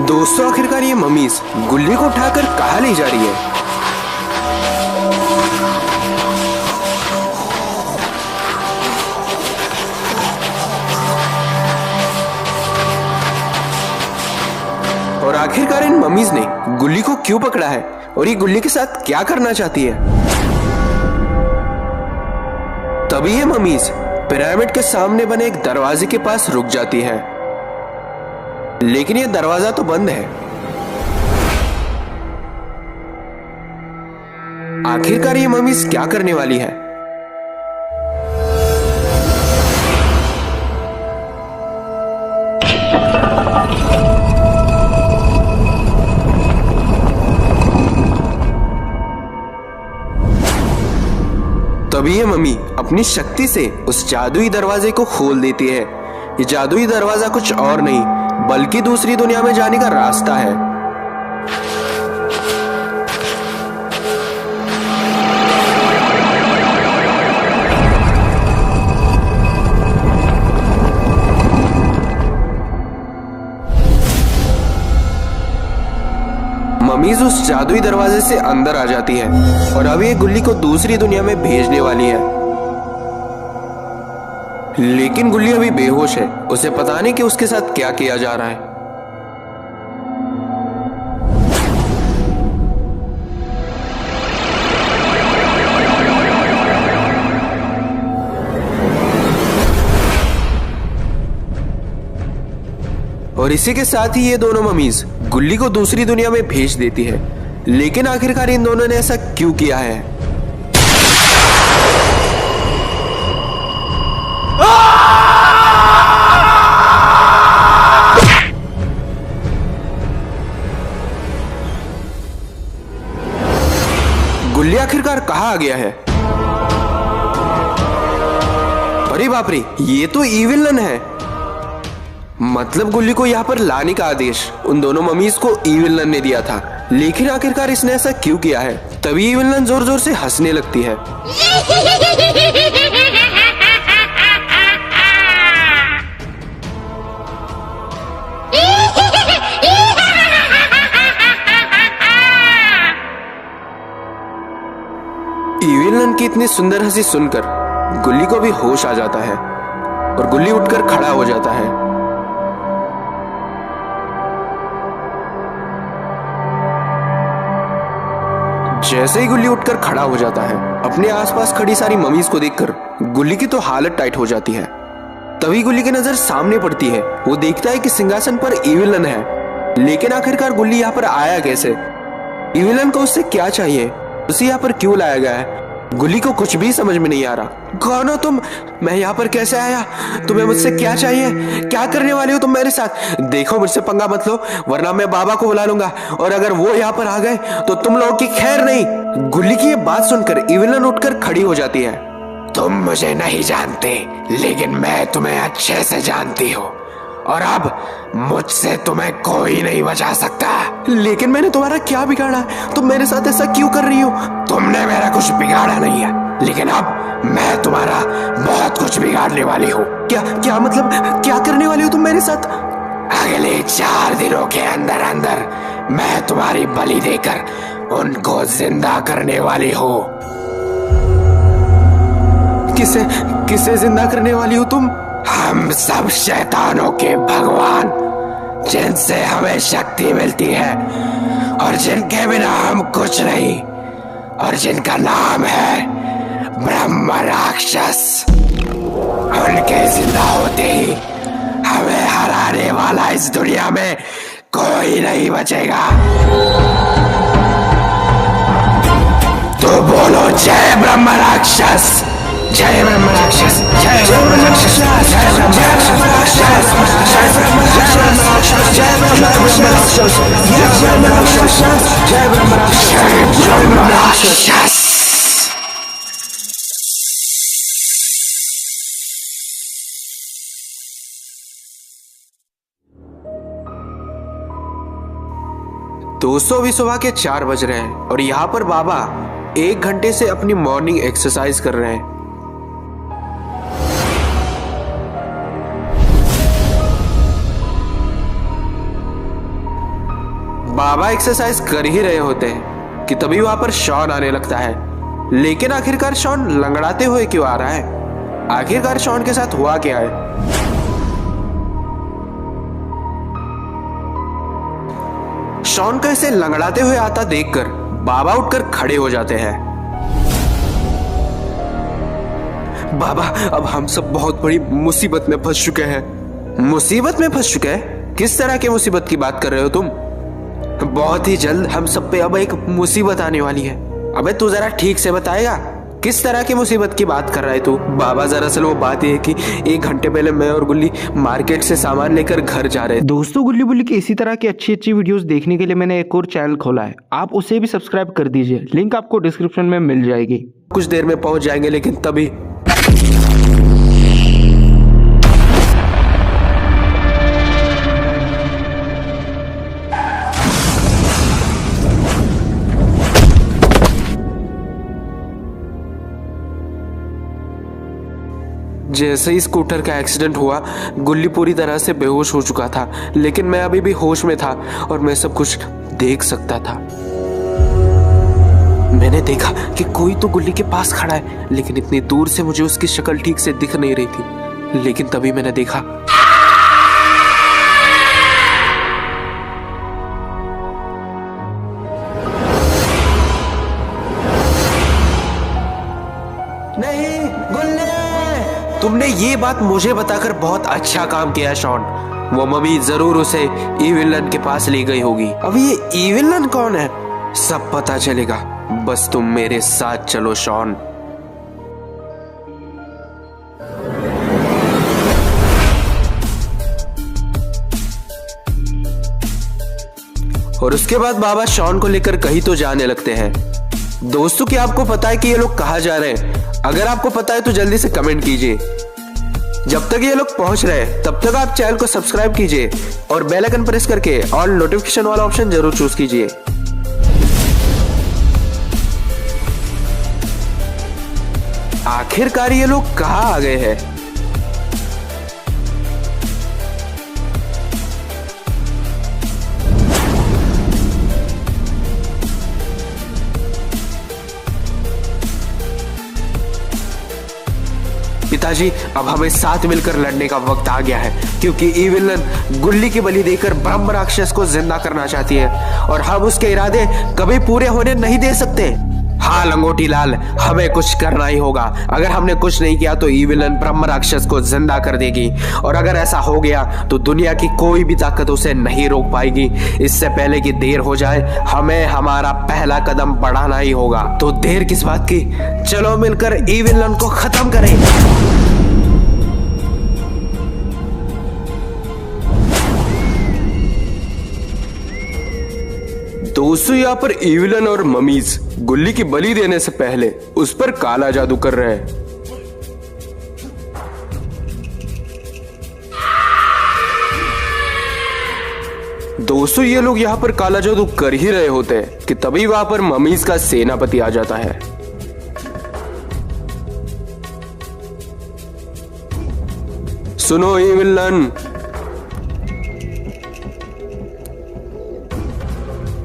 दोस्तों, आखिरकार ये मम्मीज गुल्ली को उठाकर कहाँ ले जा रही है? और आखिरकार इन मम्मीज ने गुल्ली को क्यों पकड़ा है और ये गुल्ली के साथ क्या करना चाहती है? तभी ये मम्मीज पिरामिड के सामने बने एक दरवाजे के पास रुक जाती है, लेकिन ये दरवाजा तो बंद है। आखिरकार ये मम्मीज क्या करने वाली है? तभी ये मम्मी अपनी शक्ति से उस जादुई दरवाजे को खोल देती है। ये जादुई दरवाजा कुछ और नहीं बल्कि दूसरी दुनिया में जाने का रास्ता है। मम्मीज उस जादुई दरवाजे से अंदर आ जाती है और अब ये गुल्ली को दूसरी दुनिया में भेजने वाली है। लेकिन गुल्ली अभी बेहोश है, उसे पता नहीं कि उसके साथ क्या किया जा रहा है। और इसी के साथ ही ये दोनों मम्मीज गुल्ली को दूसरी दुनिया में भेज देती है। लेकिन आखिरकार इन दोनों ने ऐसा क्यों किया है? गुल्ली आखिरकार कहाँ आ गया है? अरे बाप रे, ये तो ईविलन है। मतलब गुल्ली को यहाँ पर लाने का आदेश उन दोनों मम्मीज को ईविलन ने दिया था, लेकिन आखिरकार इसने ऐसा क्यों किया है? तभी ईविलन जोर जोर से हंसने लगती है। ईविलन की इतनी सुंदर हंसी सुनकर गुल्ली को भी होश आ जाता है और गुल्ली उठकर खड़ा हो जाता है। जैसे ही गुल्ली उठकर खड़ा हो जाता है, अपने आसपास खड़ी सारी मम्मीज को देखकर गुल्ली की तो हालत टाइट हो जाती है। तभी गुल्ली की नजर सामने पड़ती है। वो देखता है कि सिंहासन पर ईविलन है, लेकिन आखिरकार गुल्ली यहाँ पर आया कैसे? ईविलन को उससे क्या चाहिए? उसे यहाँ पर क्यों लाया गया है? गुल्ली को कुछ भी समझ में नहीं आ रहा। कौन हो तुम? मैं यहाँ पर कैसे आया? तुम्हें मुझसे क्या चाहिए? क्या करने वाले हो तुम मेरे साथ? देखो, मुझसे पंगा मत लो, वरना मैं बाबा को बुला लूंगा, और अगर वो यहाँ पर आ गए तो तुम लोगों की खैर नहीं। गुल्ली की ये बात सुनकर ईविलन उठकर खड़ी हो जाती है। तुम मुझे नहीं जानते, लेकिन मैं तुम्हें अच्छे से जानती हूँ, और अब मुझसे तुम्हें कोई नहीं बचा सकता। लेकिन मैंने तुम्हारा क्या बिगाड़ा? तुम मेरे साथ ऐसा क्यों कर रही हो? तुमने मेरा कुछ बिगाड़ा नहीं है, लेकिन अब मैं तुम्हारा बहुत कुछ बिगाड़ने वाली हूँ। क्या मतलब? क्या करने वाली हो तुम मेरे साथ? अगले 4 दिनों के अंदर अंदर मैं तुम्हारी बलि देकर उनको जिंदा करने वाली हूँ। किसे जिंदा करने वाली हो तुम? हम सब शैतानों के भगवान, जिनसे हमें शक्ति मिलती है और जिनके बिना हम कुछ नहीं, और जिनका नाम है ब्रह्म राक्षस। उनके जिंदा होते ही हमें हराने वाला इस दुनिया में कोई नहीं बचेगा। तो बोलो, जय ब्रह्म राक्षस, जय ब्रह्म राक्षस, जय ब्रह्म राक्षस, जय ब्रह्म राक्षस, जय ब्रह्म राक्षस, जय ब्रह्म राक्षस, जय ब्रह्म राक्षस, जय ब्रह्म राक्षस, जय ब्रह्म राक्षस। दोस्तों, अभी सुबह के 4 बज रहे हैं और यहाँ पर बाबा 1 घंटे से अपनी मॉर्निंग एक्सरसाइज कर रहे हैं। बाबा एक्सरसाइज कर ही रहे होते हैं कि तभी वहां पर शॉन आने लगता है। लेकिन आखिरकार शॉन लंगड़ाते हुए क्यों आ रहा है? आखिरकार शॉन के साथ हुआ क्या है? शॉन को इसे लंगड़ाते हुए आता देखकर बाबा उठकर खड़े हो जाते हैं। बाबा, अब हम सब बहुत बड़ी मुसीबत में फंस चुके हैं। मुसीबत में फंस चुके हैं? किस तरह की मुसीबत की बात कर रहे हो तुम? बहुत ही जल्द हम सब पे अब एक मुसीबत आने वाली है। अबे तू जरा ठीक से बताएगा किस तरह की मुसीबत की बात कर रहा है तू? बाबा, दरअसल वो बात ये है कि 1 घंटे पहले मैं और गुल्ली मार्केट से सामान लेकर घर जा रहे थे। दोस्तों, गुल्ली बुल्ली की इसी तरह की अच्छी वीडियोस देखने के लिए मैंने एक और चैनल खोला है, आप उसे भी सब्सक्राइब कर दीजिए, लिंक आपको डिस्क्रिप्शन में मिल जाएगी। कुछ देर में पहुंच जाएंगे, लेकिन तभी जैसे ही स्कूटर का एक्सीडेंट हुआ, गुल्ली पूरी तरह से बेहोश हो चुका था, लेकिन मैं अभी भी होश में था और मैं सब कुछ देख सकता था। मैंने देखा कि कोई तो गुल्ली के पास खड़ा है, लेकिन इतनी दूर से मुझे उसकी शक्ल ठीक से दिख नहीं रही थी। लेकिन तभी मैंने देखा नहीं, गुल्ली! तुमने ये बात मुझे बताकर बहुत अच्छा काम किया शॉन। वो मम्मी जरूर उसे ईविलन के पास ले गई होगी। अब ये ईविलन कौन है सब पता चलेगा, बस तुम मेरे साथ चलो शॉन। और उसके बाद बाबा शॉन को लेकर कहीं तो जाने लगते हैं। दोस्तों, क्या आपको पता है कि ये लोग कहाँ जा रहे हैं? अगर आपको पता है तो जल्दी से कमेंट कीजिए। जब तक ये लोग पहुंच रहे हैं तब तक आप चैनल को सब्सक्राइब कीजिए और बेल आइकन प्रेस करके ऑल नोटिफिकेशन वाला ऑप्शन जरूर चूज कीजिए। आखिरकार ये लोग कहाँ आ गए हैं? पिताजी, अब हमें साथ मिलकर लड़ने का वक्त आ गया है, क्योंकि ईविलन गुल्ली की बलि देकर ब्रह्म राक्षस को जिंदा करना चाहती है और हम उसके इरादे कभी पूरे होने नहीं दे सकते। हाँ लंगोटी लाल, हमें कुछ करना ही होगा। अगर हमने कुछ नहीं किया तो ईविलन ब्रह्म राक्षस को जिंदा कर देगी, और अगर ऐसा हो गया तो दुनिया की कोई भी ताकत उसे नहीं रोक पाएगी। इससे पहले कि देर हो जाए, हमें हमारा पहला कदम बढ़ाना ही होगा। तो देर किस बात की, चलो मिलकर ईविलन को खत्म करें। दोस्तों, यहाँ पर ईविलन और ममीज गुल्ली की बलि देने से पहले उस पर काला जादू कर रहे हैं। दोस्तों, ये लोग यहाँ पर काला जादू कर ही रहे होते हैं कि तभी वहां पर ममीज का सेनापति आ जाता है। सुनो ईविलन,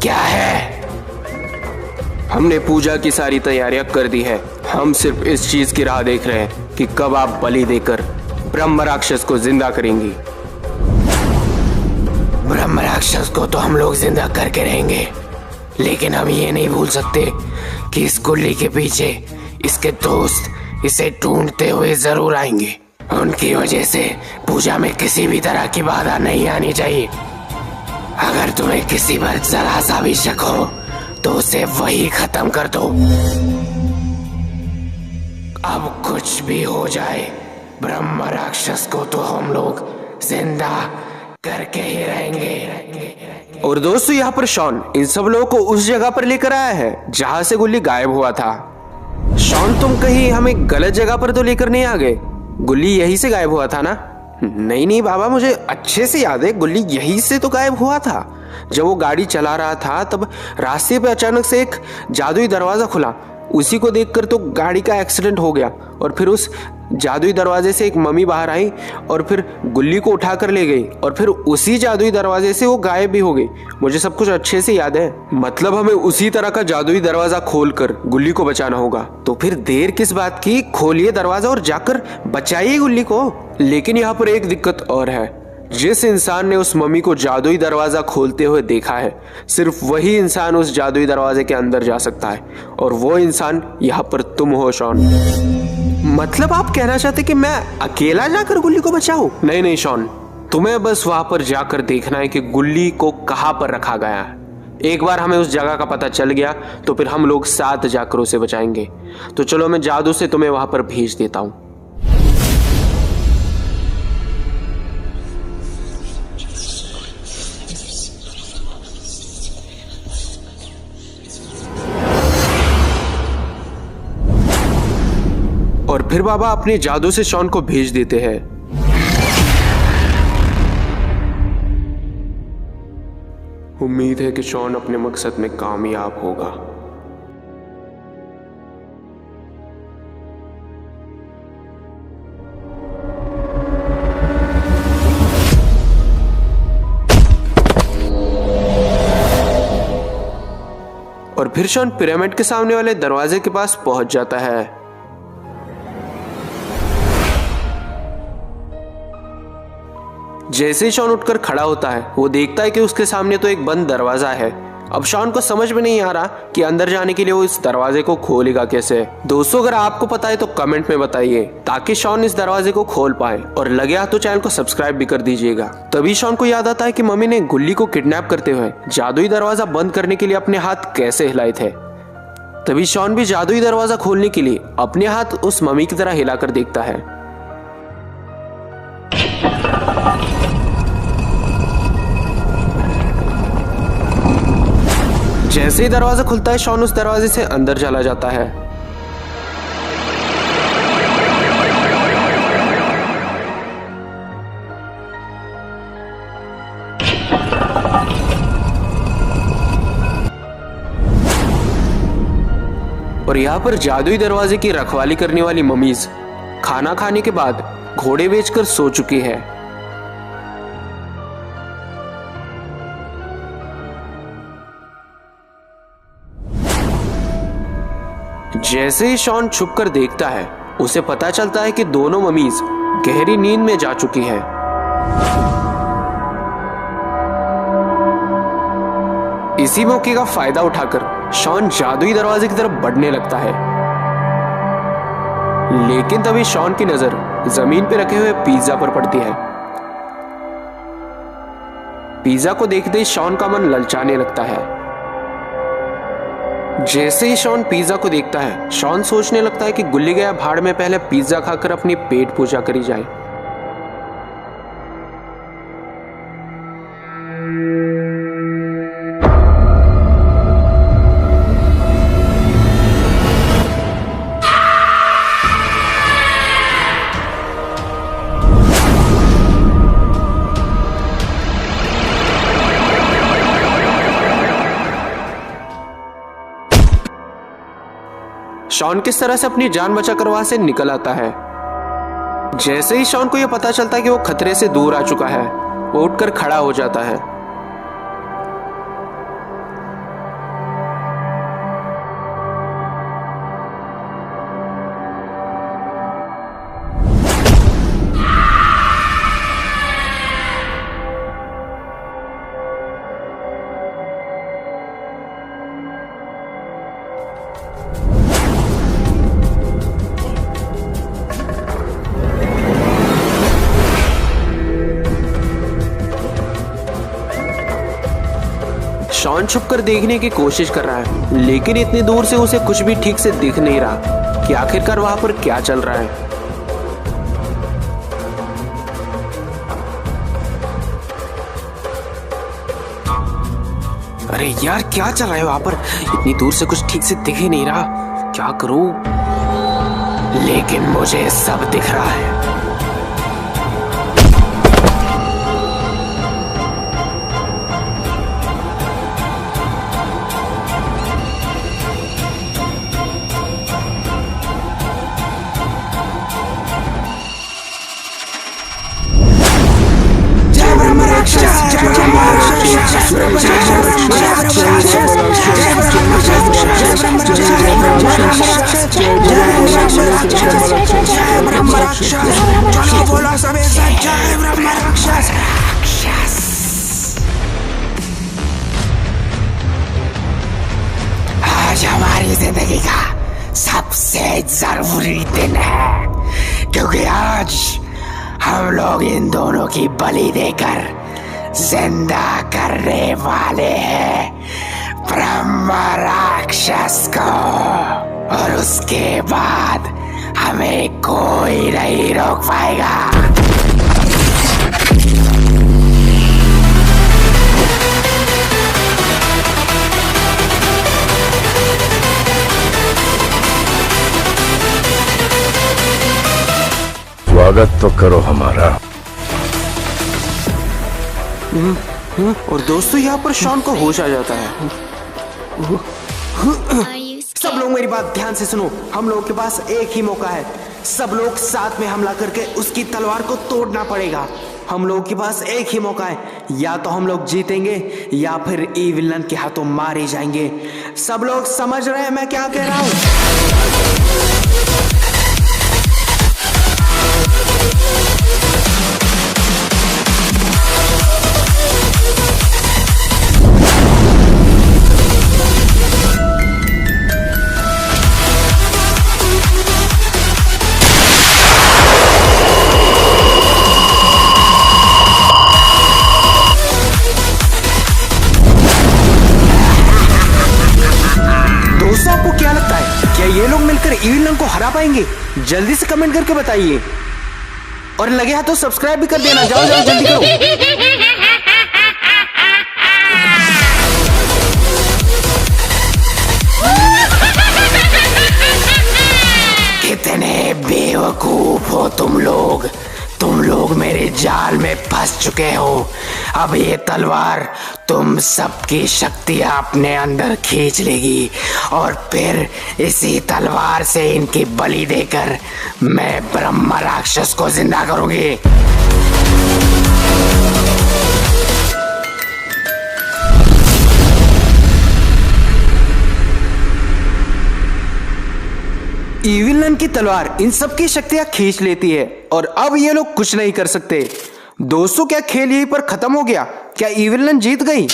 क्या है? हमने पूजा की सारी तैयारियां कर दी है। हम सिर्फ इस चीज की राह देख रहे हैं कि कब आप बलि देकर ब्रह्म राक्षस को जिंदा करेंगी। ब्रह्म राक्षस को तो हम लोग जिंदा करके रहेंगे, लेकिन हम ये नहीं भूल सकते कि इस गुल्ली के पीछे इसके दोस्त इसे ढूंढते हुए जरूर आएंगे। उनकी वजह से पूजा में किसी भी तरह की बाधा नहीं आनी चाहिए। अगर तुम्हें किसी पर जरा सा भी शक हो तो उसे वही खत्म कर दो। अब कुछ भी हो जाए, ब्रह्म राक्षस को तो हम लोग जिंदा करके ही रहेंगे। और दोस्तों, यहाँ पर शॉन इन सब लोगों को उस जगह पर लेकर आया है जहां से गुल्ली गायब हुआ था। शॉन, तुम कहीं हमें गलत जगह पर तो लेकर नहीं आ गए? गुल्ली यहीं से गायब हुआ था ना? नहीं बाबा, मुझे अच्छे से याद है, गुल्ली यहीं से तो गायब हुआ था। जब वो गाड़ी चला रहा था तब रास्ते पे अचानक से एक जादुई दरवाजा खुला उसी को देखकर तो गाड़ी का एक्सीडेंट हो गया और फिर उस जादुई दरवाजे से एक मम्मी बाहर आई और फिर गुल्ली को उठाकर ले गई और फिर उसी जादुई दरवाजे से वो गायब भी हो गई। मुझे सब कुछ अच्छे से याद है। मतलब हमें उसी तरह का जादुई दरवाजा खोलकर गुल्ली को बचाना होगा। तो फिर देर किस बात की, खोलिए दरवाजा और जाकर बचाइए गुल्ली को। लेकिन यहाँ पर एक दिक्कत और है, जिस इंसान ने उस मम्मी को जादुई दरवाजा खोलते हुए देखा है, सिर्फ वही इंसान उस जादुई दरवाजे के अंदर जा सकता है और वो इंसान यहाँ पर तुम हो शॉन। मतलब आप कहना चाहते कि मैं अकेला जाकर गुल्ली को बचाऊं? नहीं नहीं शॉन, तुम्हें बस वहां पर जाकर देखना है कि गुल्ली को कहां पर रखा गया है। एक बार हमें उस जगह का पता चल गया तो फिर हम लोग साथ जाकर उसे बचाएंगे। तो चलो मैं जादू से तुम्हें वहां पर भेज देता हूं। और फिर बाबा अपने जादू से शॉन को भेज देते हैं। उम्मीद है कि शॉन अपने मकसद में कामयाब होगा। और फिर शॉन पिरामिड के सामने वाले दरवाजे के पास पहुंच जाता है। जैसे ही शॉन उठकर खड़ा होता है, वो देखता है कि उसके सामने तो एक बंद दरवाजा है। अब शॉन को समझ में नहीं आ रहा कि अंदर जाने के लिए वो इस दरवाजे को खोलेगा कैसे। दोस्तों अगर आपको पता है तो कमेंट में बताइए ताकि शॉन इस दरवाजे को खोल पाए, और लगे हाथ तो चैनल को सब्सक्राइब भी कर दीजिएगा। तभी शॉन को याद आता है कि मम्मी ने गुल्ली को किडनैप करते हुए जादुई दरवाजा बंद करने के लिए अपने हाथ कैसे हिलाए थे। तभी शॉन भी जादुई दरवाजा खोलने के लिए अपने हाथ उस मम्मी की तरह हिलाकर देखता है। जैसे ही दरवाजा खुलता है, शॉन उस दरवाजे से अंदर चला जाता है। और यहाँ पर जादुई दरवाजे की रखवाली करने वाली मम्मीज खाना खाने के बाद घोड़े बेचकर सो चुकी है। जैसे ही शॉन छुपकर देखता है, उसे पता चलता है कि दोनों मम्मीज गहरी नींद में जा चुकी है। इसी मौके का फायदा उठाकर शॉन जादुई दरवाजे की तरफ बढ़ने लगता है। लेकिन तभी शॉन की नजर जमीन पर रखे हुए पिज्जा पर पड़ती है। पिज्जा को देखते ही शॉन का मन ललचाने लगता है। जैसे ही शॉन पिज्जा को देखता है, शॉन सोचने लगता है कि गुल्ली गया भाड़ में, पहले पिज्जा खाकर अपनी पेट पूजा करी जाए। शॉन किस तरह से अपनी जान बचाकर वहां से निकल आता है। जैसे ही शॉन को यह पता चलता है कि वो खतरे से दूर आ चुका है, वो उठकर खड़ा हो जाता है। शॉन छुपकर देखने की कोशिश कर रहा है, लेकिन इतनी दूर से उसे कुछ भी ठीक से दिख नहीं रहा कि आखिरकार वहां पर क्या चल रहा है। अरे यार क्या चल रहा है वहां पर? इतनी दूर से कुछ ठीक से दिख ही नहीं रहा, क्या करूं? लेकिन मुझे सब दिख रहा है। चलो बोलो सभी जय ब्रह्म राक्षस। आज हमारी जिंदगी का सबसे जरूरी दिन है, क्योंकि आज हम लोग इन दोनों की बलि देकर जिंदा करने वाले हैं ब्रह्म राक्षस को, और उसके बाद हमें कोई नहीं रोक पाएगा। स्वागत तो करो हमारा। और दोस्तों यहाँ पर शॉन को होश आ जाता है। सब लोग मेरी बात ध्यान से सुनो, हम लोगों के पास एक ही मौका है, सब लोग साथ में हमला करके उसकी तलवार को तोड़ना पड़ेगा। हम लोगों के पास एक ही मौका है, या तो हम लोग जीतेंगे या फिर ई विलन के हाथों मारे जाएंगे। सब लोग समझ रहे हैं मैं क्या कह रहा हूँ? दोस्तों आपको क्या लगता है, क्या ये लोग मिलकर ई विलन को हरा पाएंगे? जल्दी से कमेंट करके बताइए, और लगे हाथ तो सब्सक्राइब भी कर देना। जाओ जाओ जल्दी करो। कितने बेवकूफ हो तुम लोग मेरे जाल में फंस चुके हो। अब ये तलवार तुम सबकी शक्तियां अपने अंदर खींच लेगी, और फिर इसी तलवार से इनकी बलि देकर मैं ब्रह्म राक्षस को जिंदा करूंगी। ई विलन की तलवार इन सब की शक्तियां खींच लेती है, और अब ये लोग कुछ नहीं कर सकते। दोस्तों क्या खेल यहीं पर खत्म हो गया? क्या ई विलन जीत गई?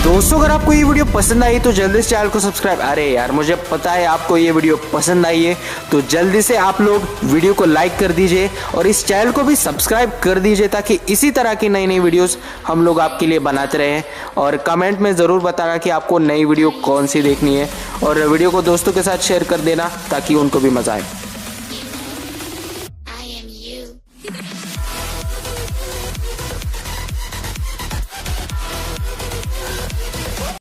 दोस्तों अगर आपको ये वीडियो पसंद आई तो जल्दी से चैनल को सब्सक्राइब, अरे यार मुझे पता है आपको ये वीडियो पसंद आई है, तो जल्दी से आप लोग वीडियो को लाइक कर दीजिए और इस चैनल को भी सब्सक्राइब कर दीजिए, ताकि इसी तरह की नई नई वीडियोस हम लोग आपके लिए बनाते रहें। और कमेंट में ज़रूर बताना कि आपको नई वीडियो कौन सी देखनी है, और वीडियो को दोस्तों के साथ शेयर कर देना ताकि उनको भी मज़ा आए।